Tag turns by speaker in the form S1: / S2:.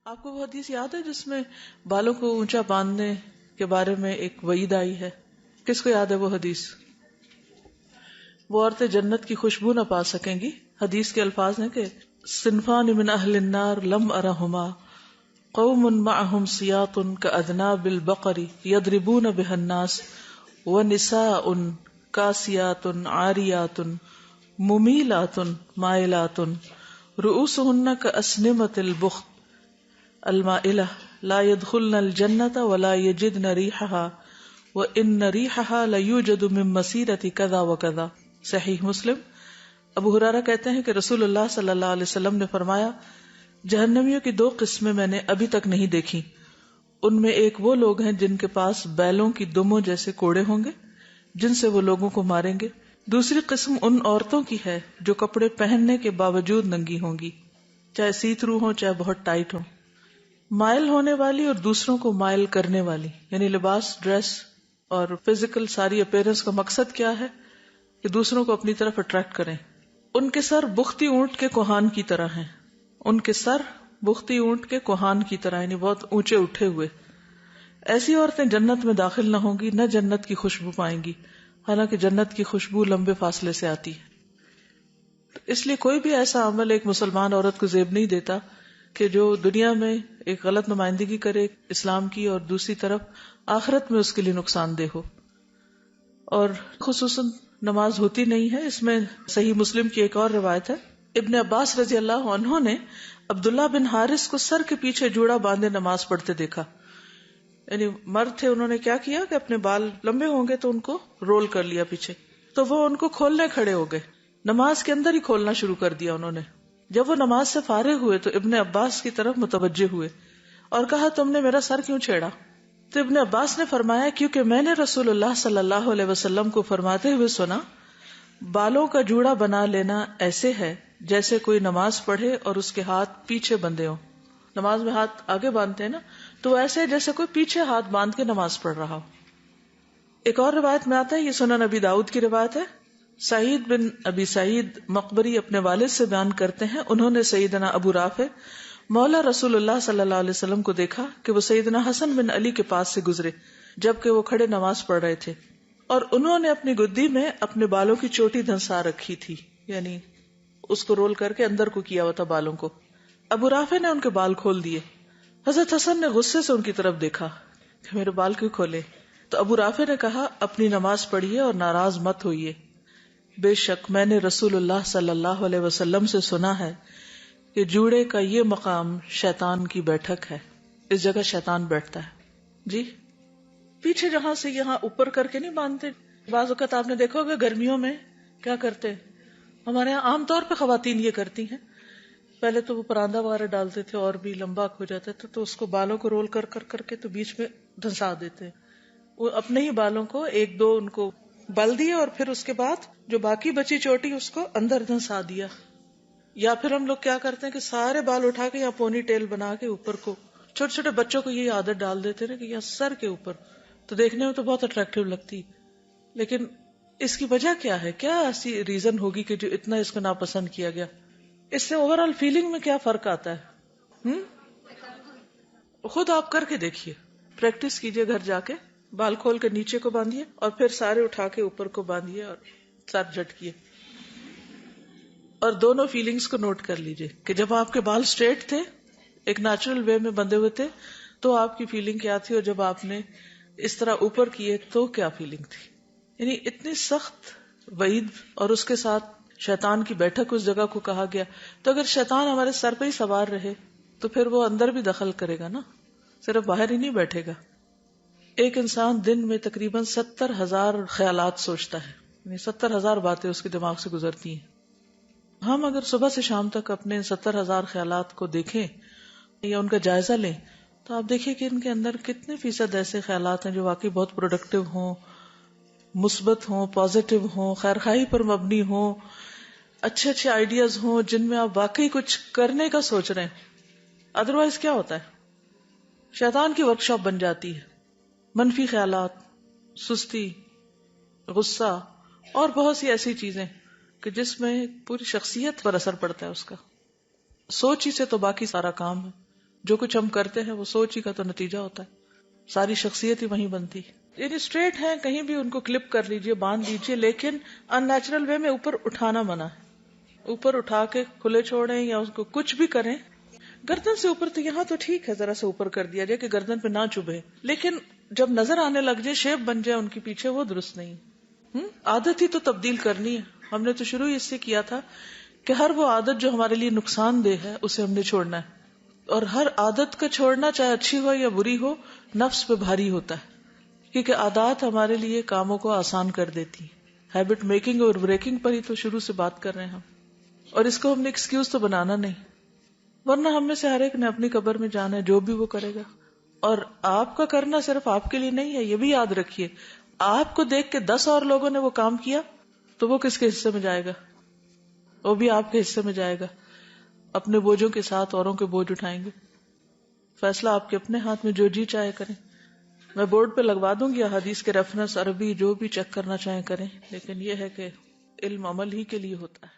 S1: آپ کو وہ حدیث یاد ہے جس میں بالوں کو اونچا باندھنے کے بارے میں ایک وعید آئی ہے؟ کس کو یاد ہے وہ حدیث؟ وہ عورتیں جنت کی خوشبو نہ پا سکیں گی. حدیث کے الفاظ ہیں کہ صنفان من اہل النار لم ارہما قوم معهم سیاط کاذناب البقر یضربون بها الناس ونساء کاسیات عاریات ممیلات مائلات رؤوسهن کاسنمۃ البخت المائلہ لا يدخلن الجنة ولا يجدن ريحها وإن ريحها ليوجد من مسيرة كذا وكذا. صحیح مسلم. ابو ہریرہ کہتے ہیں کہ رسول اللہ صلی اللہ علیہ وسلم نے فرمایا جہنمیوں کی 2 قسمیں میں نے ابھی تک نہیں دیکھی. ان میں ایک وہ لوگ ہیں جن کے پاس بیلوں کی دموں جیسے کوڑے ہوں گے جن سے وہ لوگوں کو ماریں گے. دوسری قسم ان عورتوں کی ہے جو کپڑے پہننے کے باوجود ننگی ہوں گی، چاہے سی تھرو ہوں چاہے بہت ٹائٹ ہوں. مائل ہونے والی اور دوسروں کو مائل کرنے والی، یعنی لباس، ڈریس اور فزیکل ساری اپیرنس کا مقصد کیا ہے کہ دوسروں کو اپنی طرف اٹریکٹ کریں. ان کے سر بختی اونٹ کے کوہان کی طرح ہیں. ان کے سر بختی اونٹ کے کوہان کی طرح، یعنی بہت اونچے اٹھے ہوئے. ایسی عورتیں جنت میں داخل نہ ہوں گی، نہ جنت کی خوشبو پائیں گی، حالانکہ جنت کی خوشبو لمبے فاصلے سے آتی ہے. اس لیے کوئی بھی ایسا عمل ایک مسلمان عورت کو زیب نہیں دیتا کہ جو دنیا میں ایک غلط نمائندگی کرے اسلام کی اور دوسری طرف آخرت میں اس کے لیے نقصان دہ ہو. اور خصوصاً نماز ہوتی نہیں ہے. اس میں صحیح مسلم کی ایک اور روایت ہے، ابن عباس رضی اللہ عنہ نے عبداللہ بن حارث کو سر کے پیچھے جوڑا باندھے نماز پڑھتے دیکھا. یعنی مرد تھے، انہوں نے کیا کیا کہ اپنے بال لمبے ہوں گے تو ان کو رول کر لیا پیچھے، تو وہ ان کو کھولنے کھڑے ہو گئے، نماز کے اندر ہی کھولنا شروع کر دیا انہوں نے. جب وہ نماز سے فارغ ہوئے تو ابن عباس کی طرف متوجہ ہوئے اور کہا تم نے میرا سر کیوں چھیڑا؟ تو ابن عباس نے فرمایا کیونکہ میں نے رسول اللہ صلی اللہ علیہ وسلم کو فرماتے ہوئے سنا بالوں کا جوڑا بنا لینا ایسے ہے جیسے کوئی نماز پڑھے اور اس کے ہاتھ پیچھے بندھے ہوں. نماز میں ہاتھ آگے باندھتے ہیں نا، تو ایسے جیسے کوئی پیچھے ہاتھ باندھ کے نماز پڑھ رہا ہو. ایک اور روایت میں آتا ہے، یہ سنن نبی داؤد کی روایت ہے، سعید بن ابی سعید مقبری اپنے والد سے بیان کرتے ہیں، انہوں نے سیدنا ابو رافع مولا رسول اللہ صلی اللہ علیہ وسلم کو دیکھا کہ وہ سیدنا حسن بن علی کے پاس سے گزرے جبکہ وہ کھڑے نماز پڑھ رہے تھے، اور انہوں نے اپنی گدی میں اپنے بالوں کی چوٹی دھنسا رکھی تھی، یعنی اس کو رول کر کے اندر کو کیا ہوا تھا بالوں کو. ابو رافع نے ان کے بال کھول دیے. حضرت حسن نے غصے سے ان کی طرف دیکھا کہ میرے بال کیوں کھولے؟ تو ابو رافع نے کہا اپنی نماز پڑھیے اور ناراض مت ہوئیے، بے شک میں نے رسول اللہ صلی اللہ علیہ وسلم سے سنا ہے کہ جوڑے کا یہ مقام شیطان کی بیٹھک ہے، اس جگہ شیطان بیٹھتا ہے. جی پیچھے جہاں سے یہاں اوپر کر کے نہیں باندھتے. بعض اوقات آپ نے دیکھا ہوگا گرمیوں میں کیا کرتے، ہمارے یہاں عام طور پہ خواتین یہ کرتی ہیں، پہلے تو وہ پراندہ وغیرہ ڈالتے تھے اور بھی لمبا ہو جاتا تھا تو اس کو بالوں کو رول کر کے تو بیچ میں دھنسا دیتے. وہ اپنے ہی بالوں کو 1-2 ان کو بل دیے اور پھر اس کے بعد جو باقی بچی چوٹی اس کو اندر دھنسا دیا. یا پھر ہم لوگ کیا کرتے ہیں کہ سارے بال اٹھا کے یا پونی ٹیل بنا کے اوپر کو، چھوٹے چھوٹے بچوں کو یہ عادت ڈال دیتے نا کہ یا سر کے اوپر، تو دیکھنے میں تو بہت اٹریکٹیو لگتی، لیکن اس کی وجہ کیا ہے؟ کیا ایسی ریزن ہوگی کہ جو اتنا اس کو ناپسند کیا گیا؟ اس سے اوور آل فیلنگ میں کیا فرق آتا ہے؟ خود آپ کر کے دیکھیے، پریکٹس کیجئے گھر جا کے، بال کھول کے نیچے کو باندھیے اور پھر سارے اٹھا کے اوپر کو باندھیے اور سر جھٹکیے، اور دونوں فیلنگز کو نوٹ کر لیجئے کہ جب آپ کے بال سٹریٹ تھے، ایک نیچرل وے میں بندھے ہوئے تھے، تو آپ کی فیلنگ کیا تھی، اور جب آپ نے اس طرح اوپر کیے تو کیا فیلنگ تھی. یعنی اتنی سخت وعید، اور اس کے ساتھ شیطان کی بیٹھک اس جگہ کو کہا گیا. تو اگر شیطان ہمارے سر پہ ہی سوار رہے تو پھر وہ اندر بھی دخل کرے گا نا، صرف باہر ہی نہیں بیٹھے گا. ایک انسان دن میں تقریباً 70,000 خیالات سوچتا ہے، یعنی 70,000 باتیں اس کے دماغ سے گزرتی ہیں. ہم اگر صبح سے شام تک اپنے 70,000 خیالات کو دیکھیں یا ان کا جائزہ لیں تو آپ دیکھیں کہ ان کے اندر کتنے فیصد ایسے خیالات ہیں جو واقعی بہت پروڈکٹیو ہوں، مثبت ہوں، پازیٹیو ہوں، خیرخواہی پر مبنی ہوں، اچھے اچھے آئیڈیاز ہوں جن میں آپ واقعی کچھ کرنے کا سوچ رہے ہیں. ادروائز کیا ہوتا ہے؟ شیطان کی ورکشاپ بن جاتی ہے. منفی خیالات، سستی، غصہ اور بہت سی ایسی چیزیں کہ جس میں پوری شخصیت پر اثر پڑتا ہے. اس کا سوچ ہی سے تو باقی سارا کام ہے. جو کچھ ہم کرتے ہیں وہ سوچ ہی کا تو نتیجہ ہوتا ہے، ساری شخصیت ہی وہیں بنتی. یعنی اسٹریٹ ہیں، کہیں بھی ان کو کلپ کر لیجئے، باندھ لیجئے، لیکن ان نیچرل وے میں اوپر اٹھانا منع ہے. اوپر اٹھا کے کھلے چھوڑیں یا اس کو کچھ بھی کریں. گردن سے اوپر تو یہاں تو ٹھیک ہے، ذرا سا اوپر کر دیا جائے کہ گردن پہ نہ چبھے، لیکن جب نظر آنے لگ جائے، شیپ بن جائے ان کے پیچھے، وہ درست نہیں. عادت ہی تو تبدیل کرنی ہے. ہم نے تو شروع اس سے کیا تھا کہ ہر وہ عادت جو ہمارے لیے نقصان دہ ہے اسے ہم نے چھوڑنا ہے. اور ہر عادت کا چھوڑنا، چاہے اچھی ہو یا بری ہو، نفس پہ بھاری ہوتا ہے، کیونکہ عادات ہمارے لیے کاموں کو آسان کر دیتی ہیں. ہیبٹ میکنگ اور بریکنگ پر ہی تو شروع سے بات کر رہے ہیں ہم، اور اس کو ہم نے ایکسکیوز تو بنانا نہیں، ورنہ ہم میں سے ہر ایک نے اپنی قبر میں جانا ہے، جو بھی وہ کرے گا. اور آپ کا کرنا صرف آپ کے لیے نہیں ہے، یہ بھی یاد رکھیے. آپ کو دیکھ کے 10 اور لوگوں نے وہ کام کیا تو وہ کس کے حصے میں جائے گا؟ وہ بھی آپ کے حصے میں جائے گا. اپنے بوجھوں کے ساتھ اوروں کے بوجھ اٹھائیں گے. فیصلہ آپ کے اپنے ہاتھ میں، جو جی چاہے کریں. میں بورڈ پہ لگوا دوں گی حدیث کے ریفرنس، عربی جو بھی چیک کرنا چاہیں کریں، لیکن یہ ہے کہ علم عمل ہی کے لیے ہوتا ہے.